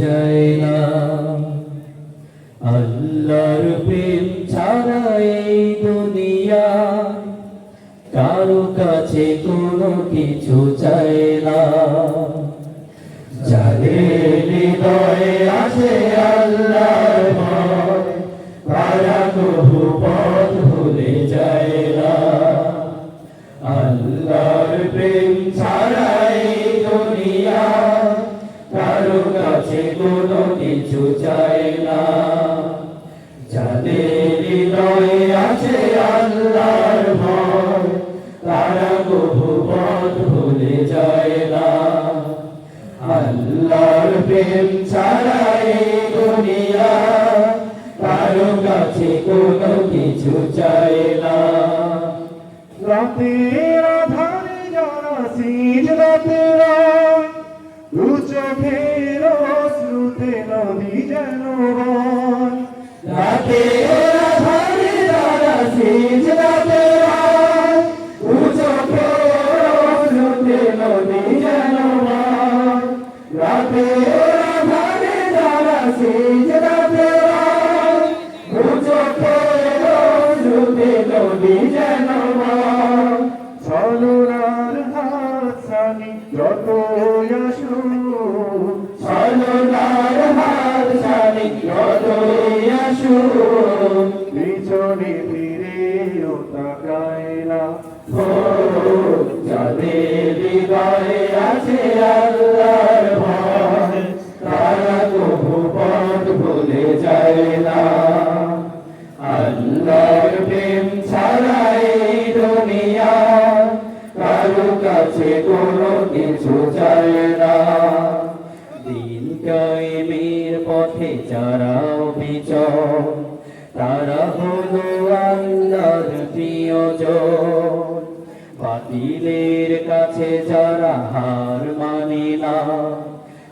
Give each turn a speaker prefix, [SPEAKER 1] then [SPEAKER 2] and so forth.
[SPEAKER 1] যায় না। আল্লাহর প্রেম ছাড়া এই দুনিয়া কারো কাছে কোনো কিছু চায় না। যাদের হৃদয়ে আছে আল্লাহর ভয় তারা কবু পথ ভুলে যায় না। আল্লাহর প্রেম ছাড়া এই দুনিয়া কারো কাছে কোনো কিছু চায় না। যাদের হৃদয়ে আছে আল্লাহর ভয় তারা কবু পথ ভুলে যায় না। আল্লাহর প্রেম ছাড়া এই দুনিয়া কারো কাছে কোনো কিছু চায় না।
[SPEAKER 2] রাতের আধারে যারা সিজদাতে রয়, দু চোখের অশ্রুতে নদী যেন বয়।
[SPEAKER 1] রাতের আধারে যারা সিজদাতে রয়, দু চোখের অশ্রুতে নদী যেন বয়। রাতের আধারে যারা সিজদাতে রয়, দু চোখের অশ্রুতে নদী যেন বয়।
[SPEAKER 2] ছলনার হাতছানি যতই আসুক,
[SPEAKER 1] ছলনার হাতছানি যতই আসুক,
[SPEAKER 2] পিছনে ফিরেও তাকায় না।
[SPEAKER 1] ও যাদের হৃদয়ে আছে আল্লাহর ভয় তারা কবু পথ ভুলে যায় না। আল্লাহর প্রেম ছাড়া এই দুনিয়া কারো কাছে কোনো কিছু চায় না। দিন কায়েমের পথে যারা বিচল তারা হলো আল্লাহর প্রিয়জন। বাতিলের কাছে যারা হার মানে না